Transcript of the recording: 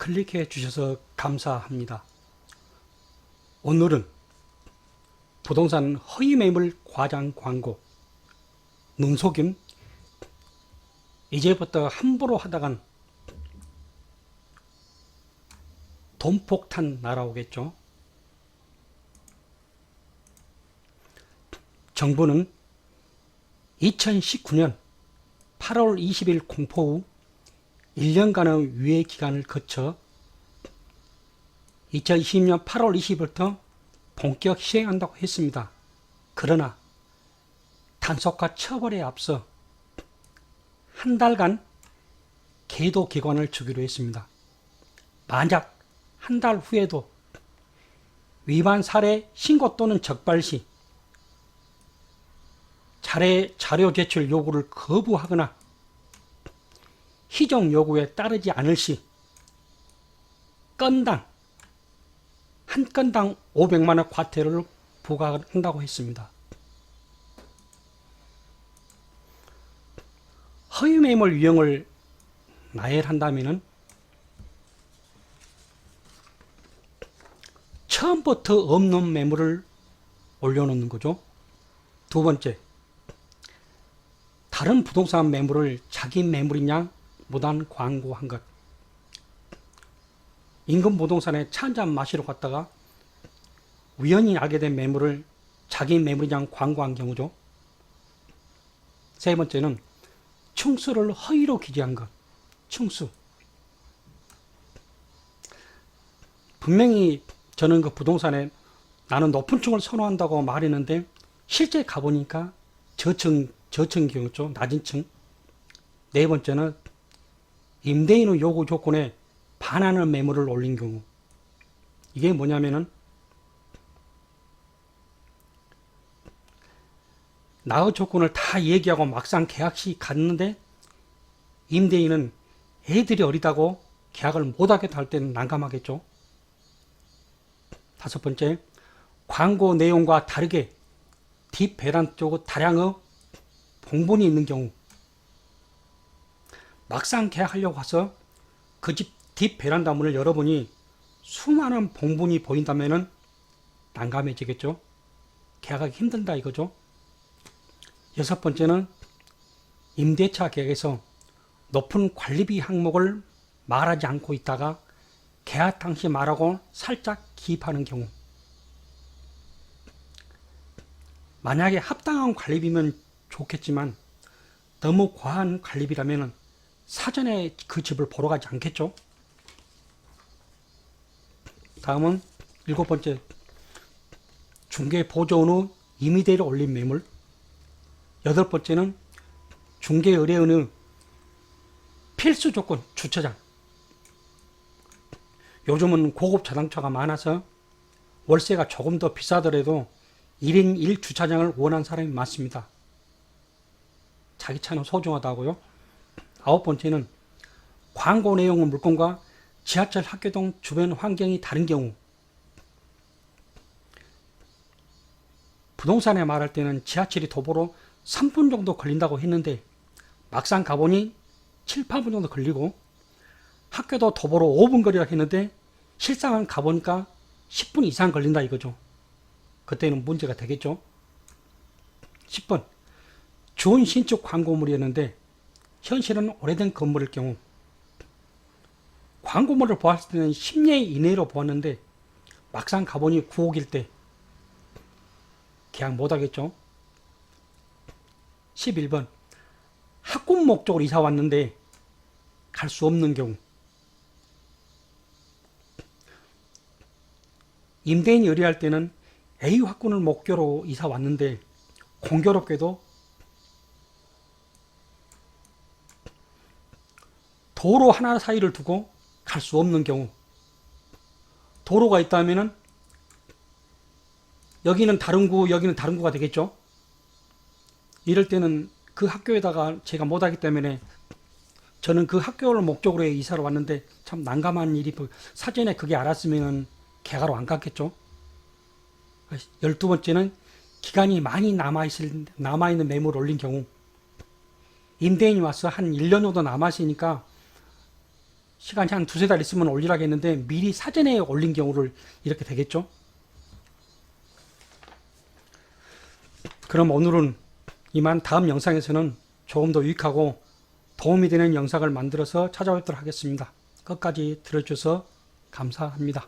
클릭해 주셔서 감사합니다. 오늘은 부동산 허위 매물 과장 광고 눈속임 이제부터 함부로 하다간 돈폭탄 날아오겠죠. 정부는 2019년 8월 20일 공포 후 1년간의 유예 기간을 거쳐 2020년 8월 20일부터 본격 시행한다고 했습니다. 그러나 단속과 처벌에 앞서 한 달간 계도 기간을 주기로 했습니다. 만약 한 달 후에도 위반 사례 신고 또는 적발 시 자료 제출 요구를 거부하거나 희정 요구에 따르지 않을 시 한 건당 500만 원 과태료를 부과한다고 했습니다. 허위 매물 유형을 나열한다면 처음부터 없는 매물을 올려놓는 거죠. 두 번째, 다른 부동산 매물을 자기 매물인 양 무단 광고한 것. 인근 부동산에 차 한잔 마시러 갔다가 우연히 알게 된 매물을 자기 매물인 양 광고한 경우죠. 세 번째는 층수를 허위로 기재한 것. 층수. 분명히 저는 그 부동산에 나는 높은 층을 선호한다고 말했는데 실제 가보니까 저층 경우죠. 낮은 층. 네 번째는 임대인의 요구 조건에 반하는 매물을 올린 경우. 이게 뭐냐면은 나의 조건을 다 얘기하고 막상 계약시 갔는데 임대인은 애들이 어리다고 계약을 못하겠다 할 때는 난감하겠죠. 다섯 번째, 광고 내용과 다르게 뒷배란 쪽에 다량의 봉분이 있는 경우. 막상 계약하려고 해서 그 집 뒷베란다 문을 열어보니 수많은 봉분이 보인다면 난감해지겠죠. 계약하기 힘든다 이거죠. 여섯 번째는 임대차 계약에서 높은 관리비 항목을 말하지 않고 있다가 계약 당시 말하고 살짝 기입하는 경우. 만약에 합당한 관리비면 좋겠지만 너무 과한 관리비라면 사전에 그 집을 보러 가지 않겠죠. 다음은 일곱 번째, 중개 보조원 후 임의대를 올린 매물. 여덟 번째는 중개 의뢰인의 필수 조건 주차장. 요즘은 고급 자동차가 많아서 월세가 조금 더 비싸더라도 1인 1주차장을 원하는 사람이 많습니다. 자기 차는 소중하다고요. 아홉 번째는 광고 내용의 물건과 지하철 학교 등 주변 환경이 다른 경우. 부동산에 말할 때는 지하철이 도보로 3분 정도 걸린다고 했는데 막상 가보니 7, 8분 정도 걸리고 학교도 도보로 5분 거리라고 했는데 실상은 가보니까 10분 이상 걸린다 이거죠. 그때는 문제가 되겠죠. 10번, 좋은 신축 광고물이었는데 현실은 오래된 건물일 경우. 광고물을 보았을 때는 10년 이내로 보았는데 막상 가보니 9억일 때 계약 못하겠죠. 11번, 학군 목적으로 이사 왔는데 갈 수 없는 경우. 임대인이 의뢰할 때는 A 학군을 목표로 이사 왔는데 공교롭게도 도로 하나 사이를 두고 갈 수 없는 경우. 도로가 있다면은 여기는 다른 구, 여기는 다른 구가 되겠죠. 이럴 때는 그 학교에다가 제가 못하기 때문에 저는 그 학교를 목적으로 이사를 왔는데 참 난감한 일이, 사전에 그게 알았으면 계약하러 안 갔겠죠. 12번째는 기간이 많이 남아있는 매물을 올린 경우. 임대인이 와서 한 1년 정도 남았으니까 시간이 한 두세 달 있으면 올리라고 했는데 미리 사전에 올린 경우를 이렇게 되겠죠. 그럼 오늘은 이만, 다음 영상에서는 조금 더 유익하고 도움이 되는 영상을 만들어서 찾아오도록 하겠습니다. 끝까지 들어주셔서 감사합니다.